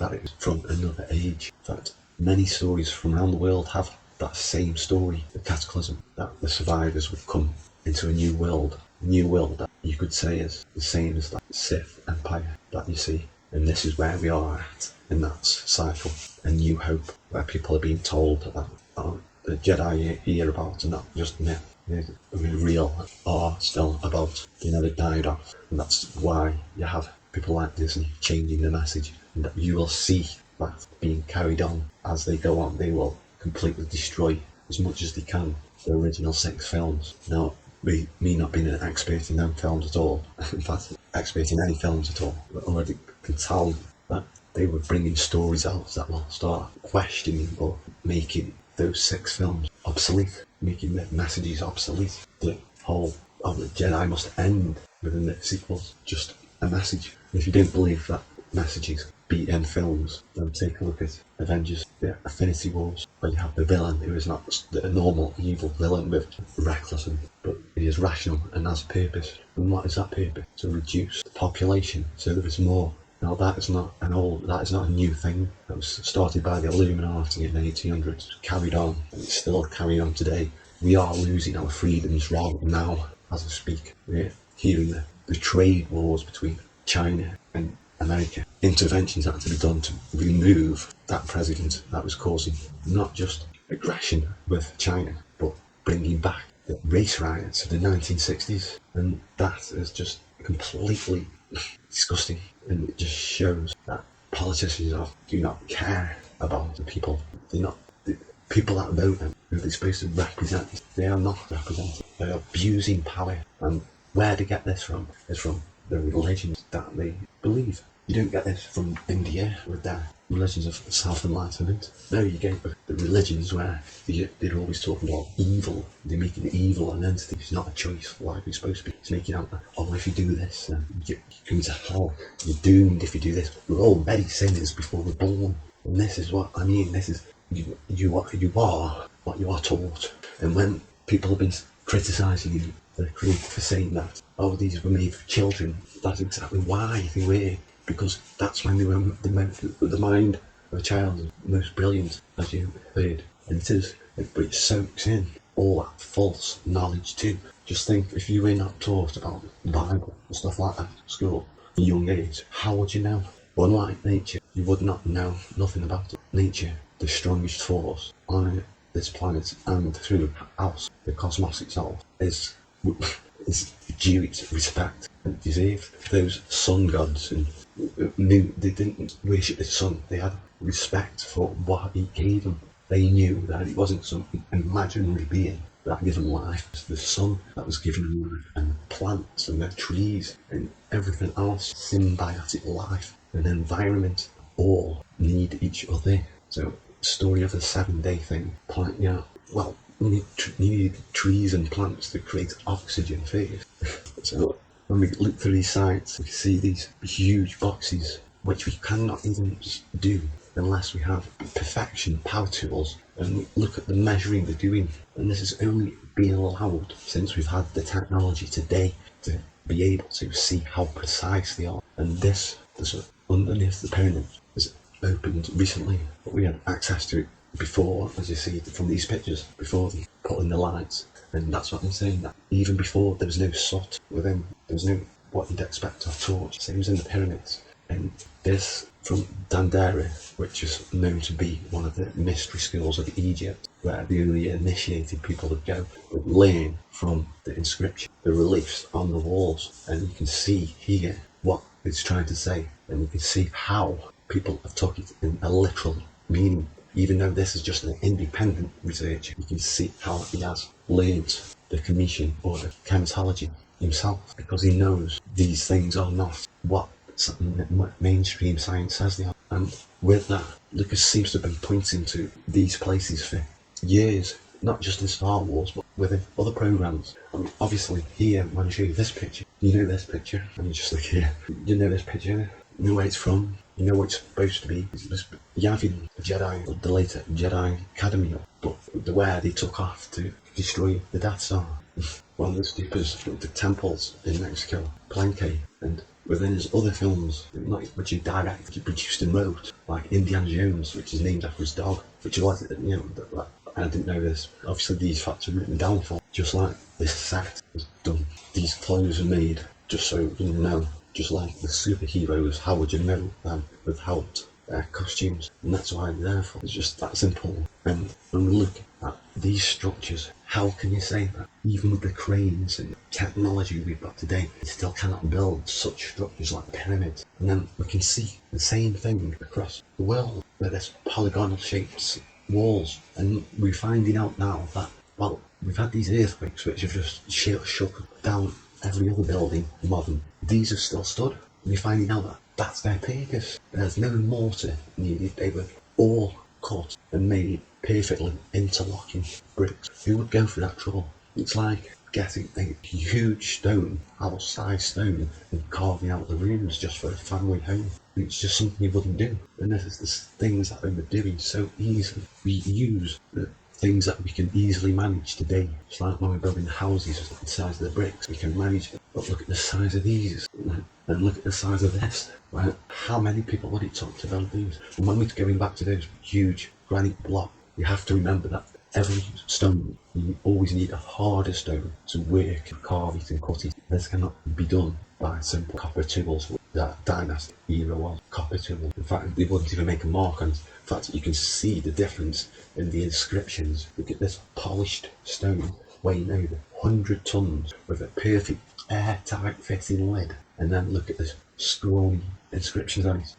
that it was from another age. In fact, many stories from around the world have that same story, the cataclysm, that the survivors would come into a new world that you could say is the same as that Sith Empire that you see. And this is where we are at in that cycle, a new hope, where people are being told that the Jedi you hear about are not just myth. They're real, are still about. They never died off. And that's why you have people like Disney changing the message. And that you will see that being carried on as they go on. They will completely destroy as much as they can the original 6 films. Now, me not being an expert in them films at all, in fact, expert in any films at all, but already can tell you that they were bringing stories out that will start questioning or making those 6 films obsolete, making the messages obsolete. The whole of the Jedi must end within the sequels, just a message. And if you don't believe that messages be in films, then take a look at Avengers, the Affinity Wars, where you have the villain who is not a normal evil villain with reckless, but he is rational and has purpose. And what is that purpose? To reduce the population so there is more. Now that is not a new thing. That was started by the Illuminati in the 1800s, carried on, and it's still carrying on today. We are losing our freedoms right now, as I speak. We're hearing the trade wars between China and America. Interventions had to be done to remove that president that was causing not just aggression with China, but bringing back the race riots of the 1960s. And that is just completely disgusting, and it just shows that politicians do not care about the people. The people that vote them, who they're supposed to represent, they are not represented. They are abusing power, and where they get this from is from the religions that they believe. You don't get this from India with their religions of self-enlightenment. No, you get the religions where they're always talking about evil. They're making evil an entity. It's not a choice like it's supposed to be. It's making out that, if you do this, you're going to hell. You're doomed if you do this. We're already sinners before we're born. And this is what I mean. This is you are what you are taught. And when people have been criticising you, for saying that, these were made for children, that's exactly why they were. Because that's when the mind of a child is most brilliant, as you heard. And it is, but it soaks in all that false knowledge too. Just think, if you were not taught about the Bible and stuff like that at school, at a young age, how would you know? Unlike nature, you would not know nothing about it. Nature, the strongest force on this planet and throughout the cosmos itself, is due its respect and deserve. Those sun gods and knew they didn't worship the sun. They had respect for what he gave them. They knew that it wasn't some imaginary being that gave them life. It's the sun that was giving them life, and the plants and the trees and everything else, symbiotic life and environment, all need each other. So the story of the 7-day thing, you need trees and plants to create oxygen first. So when we look through these sites, we see these huge boxes, which we cannot even do unless we have perfection power tools, and we look at the measuring they're doing. And this is only being allowed since we've had the technology today to be able to see how precise they are. And this underneath the pyramid is opened recently, but we had access to it before, as you see from these pictures, before they put in the lights. And that's what I'm saying, that even before there was no soot within, there was no what you'd expect of torch, same as in the pyramids. And this from Dandara, which is known to be one of the mystery schools of Egypt, where the only initiated people would go, would learn from the inscription, the reliefs on the walls. And you can see here what it's trying to say, and you can see how people have took it in a literal meaning. Even though this is just an independent research, you can see how he has learned the Commission or the chematology himself, because he knows these things are not what mainstream science says they are. And with that, Lucas seems to have been pointing to these places for years, not just in Star Wars, but within other programs. I mean, obviously here, when I show you this picture, you know this picture, and you just look here, you know this picture, you know where it's from, you know what it's supposed to be. It's Yavin, the Jedi, the later Jedi Academy, but where they took off to destroy the Death Star. One of the stupors, the temples in Mexico, Palenque, and But then there's other films, not which he directed, he produced and wrote, like Indiana Jones, which is named after his dog, which is like, I didn't know this. Obviously, these facts are written down for, just like this set was done. These clothes are made just so you know, just like the superheroes, how would you know them without their costumes? And that's why they're there for. It's just that simple. And when we look at these structures, how can you say that? Even with the cranes and technology we've got today, we still cannot build such structures like pyramids. And then we can see the same thing across the world, where there's polygonal shapes, walls, and we're finding out now that, well, we've had these earthquakes which have just shook down every other building modern. These have still stood. And you're finding out that that's their purpose. There's no mortar needed. They were all cut and made perfectly interlocking bricks. Who would go through that trouble? It's like getting a huge stone, house-sized stone, and carving out the rooms just for a family home. It's just something you wouldn't do. And there's things that we were doing so easily. We use the things that we can easily manage today. It's like when we're building houses, look at the size of the bricks, we can manage it. But look at the size of these, and look at the size of this. Right? How many people would it take to build these? And when we're going back to those huge granite blocks, you have to remember that every stone, you always need a harder stone to work, carve it and cut it. This cannot be done by simple copper tools. That dynasty era was copper tools. In fact, they wouldn't even make a mark on it. In fact, you can see the difference in the inscriptions. Look at this polished stone weighing over 100 tons with a perfect airtight fitting lid. And then look at this scrawny inscriptions on it.